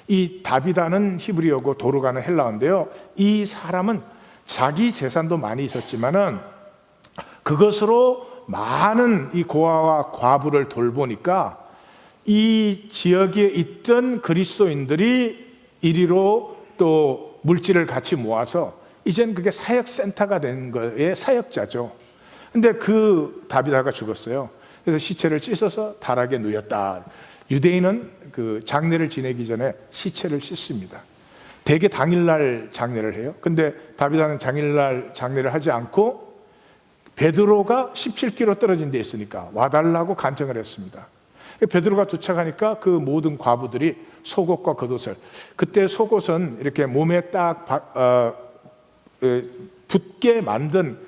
이 다비다는 히브리어고 도르가는 헬라어인데요, 이 사람은 자기 재산도 많이 있었지만은 그것으로 많은 이 고아와 과부를 돌보니까 이 지역에 있던 그리스도인들이 이리로 또 물질을 같이 모아서 이젠 그게 사역센터가 된 거예요. 사역자죠. 근데 그 다비다가 죽었어요. 그래서 시체를 씻어서 다락에 누였다. 유대인은 그 장례를 지내기 전에 시체를 씻습니다. 대개 당일날 장례를 해요. 근데 다비다는 당일날 장례를 하지 않고 베드로가 17km 떨어진 데 있으니까 와달라고 간청을 했습니다. 베드로가 도착하니까 그 모든 과부들이 속옷과 겉옷을, 그때 속옷은 이렇게 몸에 딱 붙게 만든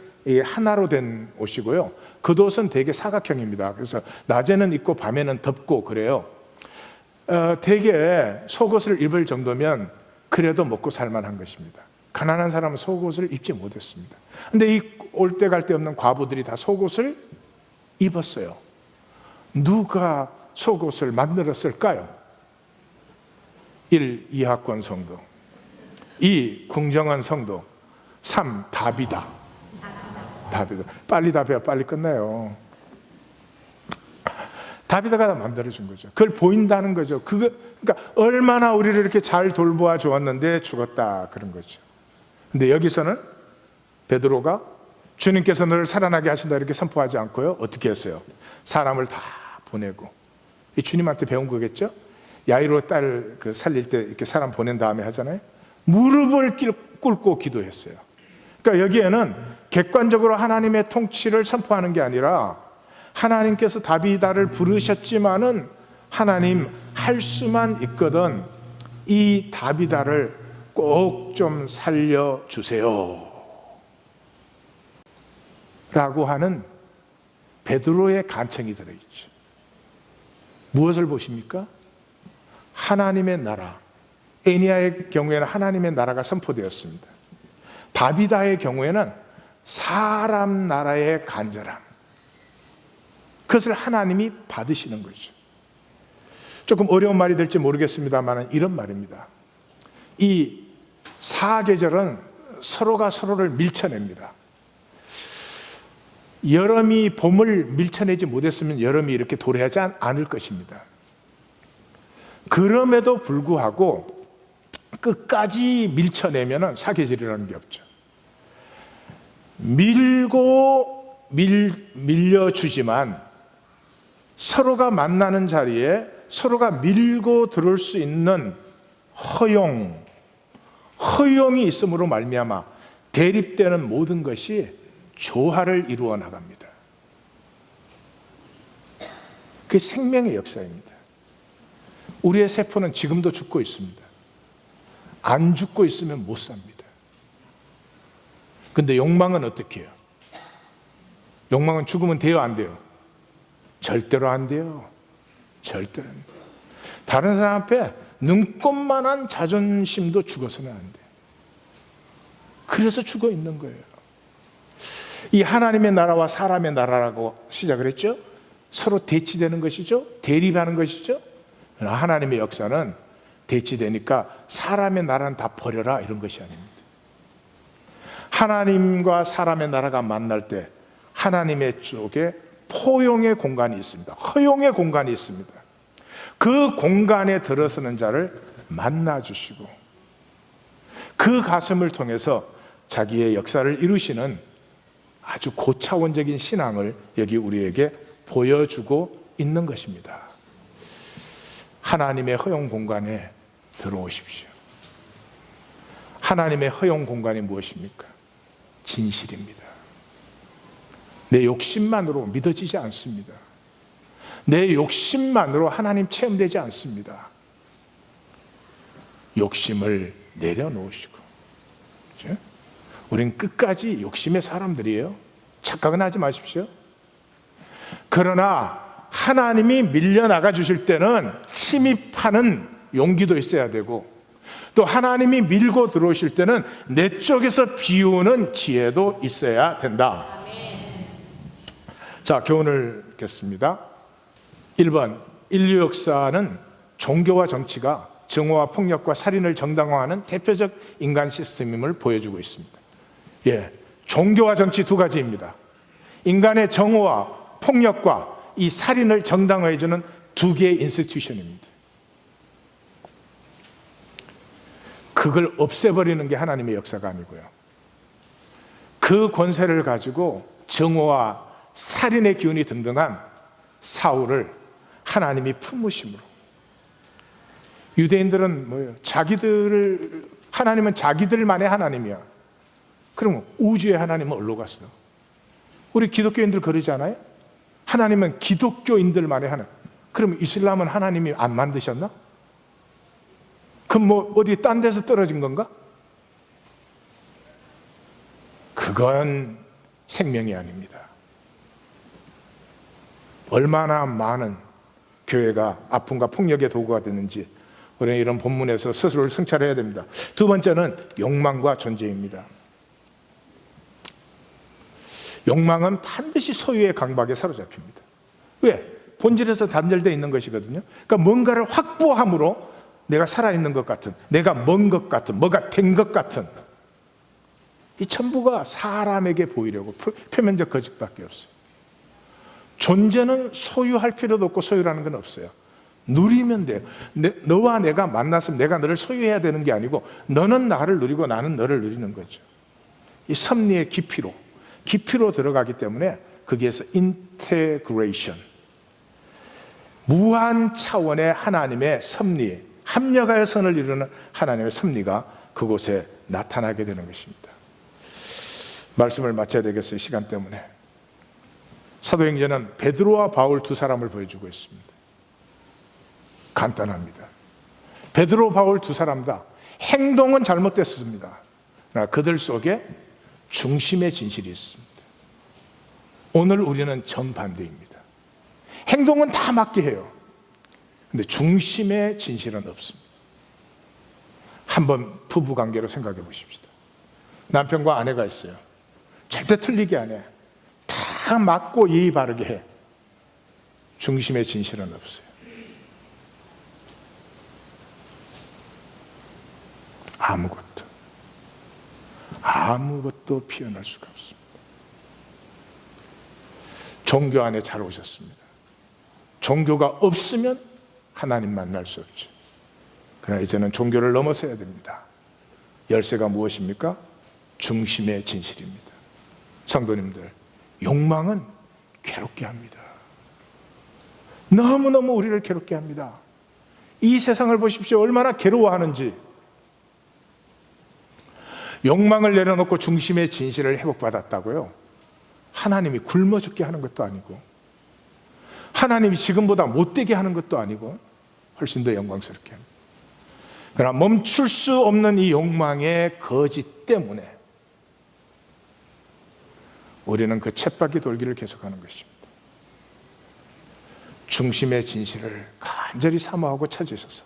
하나로 된 옷이고요, 겉옷은 되게 사각형입니다. 그래서 낮에는 입고 밤에는 덮고 그래요. 되게 속옷을 입을 정도면 그래도 먹고 살만한 것입니다. 가난한 사람은 속옷을 입지 못했습니다. 근데 이 올 때 갈 데 없는 과부들이 다 속옷을 입었어요. 누가 속옷을 만들었을까요? 1. 이학권 성도, 2. 궁정한 성도, 3. 다비다. 빨리 답해야 빨리 끝나요. 다비다가 다 만들어준 거죠. 그걸 보인다는 거죠. 그러니까 얼마나 우리를 이렇게 잘 돌보아 주었는데 죽었다, 그런 거죠. 근데 여기서는 베드로가 주님께서 너를 살아나게 하신다 이렇게 선포하지 않고요, 어떻게 했어요? 사람을 다 보내고, 이 주님한테 배운 거겠죠? 야이로 딸 그 살릴 때 이렇게 사람 보낸 다음에 하잖아요. 무릎을 꿇고 기도했어요. 그러니까 여기에는 객관적으로 하나님의 통치를 선포하는 게 아니라, 하나님께서 다비다를 부르셨지만은 하나님 할 수만 있거든 이 다비다를 꼭 좀 살려주세요 라고 하는 베드로의 간청이 들어있죠. 무엇을 보십니까? 하나님의 나라. 에니야의 경우에는 하나님의 나라가 선포되었습니다. 다비다의 경우에는 사람 나라의 간절함, 그것을 하나님이 받으시는 거죠. 조금 어려운 말이 될지 모르겠습니다만 이런 말입니다. 이 사계절은 서로가 서로를 밀쳐냅니다. 여름이 봄을 밀쳐내지 못했으면 여름이 이렇게 도래하지 않을 것입니다. 그럼에도 불구하고 끝까지 밀쳐내면 사계절이라는 게 없죠. 밀려주지만 서로가 만나는 자리에 서로가 밀고 들어올 수 있는 허용이 있음으로 말미암아 대립되는 모든 것이 조화를 이루어 나갑니다. 그게 생명의 역사입니다. 우리의 세포는 지금도 죽고 있습니다. 안 죽고 있으면 못 삽니다. 근데 욕망은 어떻게 해요? 욕망은 죽으면 돼요, 안 돼요? 절대로 안 돼요. 절대로 안 돼요. 다른 사람 앞에 눈꼽만한 자존심도 죽어서는 안 돼요. 그래서 죽어 있는 거예요. 이 하나님의 나라와 사람의 나라라고 시작을 했죠. 서로 대치되는 것이죠. 대립하는 것이죠. 하나님의 역사는 대치되니까 사람의 나라는 다 버려라 이런 것이 아닙니다. 하나님과 사람의 나라가 만날 때 하나님의 쪽에 포용의 공간이 있습니다. 허용의 공간이 있습니다. 그 공간에 들어서는 자를 만나주시고 그 가슴을 통해서 자기의 역사를 이루시는 아주 고차원적인 신앙을 여기 우리에게 보여주고 있는 것입니다. 하나님의 허용 공간에 들어오십시오. 하나님의 허용 공간이 무엇입니까? 진실입니다. 내 욕심만으로 믿어지지 않습니다. 내 욕심만으로 하나님 체험되지 않습니다. 욕심을 내려놓으시고, 그렇죠? 우린 끝까지 욕심의 사람들이에요. 착각은 하지 마십시오. 그러나 하나님이 밀려나가 주실 때는 침입하는 용기도 있어야 되고, 또 하나님이 밀고 들어오실 때는 내 쪽에서 비우는 지혜도 있어야 된다. 자, 교훈을 읽겠습니다. 1번, 인류 역사는 종교와 정치가 정오와 폭력과 살인을 정당화하는 대표적 인간 시스템임을 보여주고 있습니다. 종교와 정치 두 가지입니다. 인간의 정오와 폭력과 이 살인을 정당화해주는 두 개의 인스티튜션입니다. 그걸 없애버리는 게 하나님의 역사가 아니고요. 그 권세를 가지고 정오와 살인의 기운이 등등한 사울을 하나님이 품으심으로, 유대인들은 뭐예요? 하나님은 자기들만의 하나님이야. 그러면 우주의 하나님은 어디로 갔어요? 우리 기독교인들 그러잖아요. 하나님은 기독교인들만의 하나님. 그럼 이슬람은 하나님이 안 만드셨나? 그럼 뭐 어디 딴 데서 떨어진 건가? 그건 생명이 아닙니다. 얼마나 많은 교회가 아픔과 폭력의 도구가 됐는지 우리는 이런 본문에서 스스로를 성찰해야 됩니다. 두 번째는 욕망과 존재입니다. 욕망은 반드시 소유의 강박에 사로잡힙니다. 왜? 본질에서 단절되어 있는 것이거든요. 그러니까 뭔가를 확보함으로 내가 살아있는 것 같은, 내가 먼 것 같은, 뭐가 된 것 같은, 이 전부가 사람에게 보이려고 표면적 거짓밖에 없어요. 존재는 소유할 필요도 없고 소유라는 건 없어요. 누리면 돼요. 너와 내가 만났으면 내가 너를 소유해야 되는 게 아니고 너는 나를 누리고 나는 너를 누리는 거죠. 이 섭리의 깊이로 들어가기 때문에 거기에서 인테그레이션, 무한 차원의 하나님의 섭리, 합력하여 선을 이루는 하나님의 섭리가 그곳에 나타나게 되는 것입니다. 말씀을 마쳐야 되겠어요, 시간 때문에. 사도행전은 베드로와 바울 두 사람을 보여주고 있습니다. 간단합니다. 베드로, 바울 두 사람 다 행동은 잘못됐습니다. 그러나 그들 속에 중심의 진실이 있습니다. 오늘 우리는 정반대입니다. 행동은 다 맞게 해요. 근데 중심의 진실은 없습니다. 한번 부부관계로 생각해 보십시다. 남편과 아내가 있어요. 절대 틀리게 안 해. 다 맞고 예의 바르게 해. 중심의 진실은 없어요. 아무것도 피어날 수가 없습니다. 종교 안에 잘 오셨습니다. 종교가 없으면 하나님 만날 수 없죠. 그러나 이제는 종교를 넘어서야 됩니다. 열쇠가 무엇입니까? 중심의 진실입니다. 성도님들, 욕망은 괴롭게 합니다. 너무너무 우리를 괴롭게 합니다. 이 세상을 보십시오. 얼마나 괴로워하는지. 욕망을 내려놓고 중심의 진실을 회복받았다고요? 하나님이 굶어 죽게 하는 것도 아니고, 하나님이 지금보다 못되게 하는 것도 아니고, 훨씬 더 영광스럽게 합니다. 그러나 멈출 수 없는 이 욕망의 거짓 때문에 우리는 그 쳇바퀴 돌기를 계속하는 것입니다. 중심의 진실을 간절히 사모하고 찾으셔서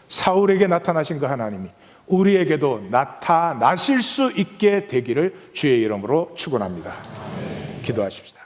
사울에게 나타나신 그 하나님이 우리에게도 나타나실 수 있게 되기를 주의 이름으로 축원합니다. 기도하십시다.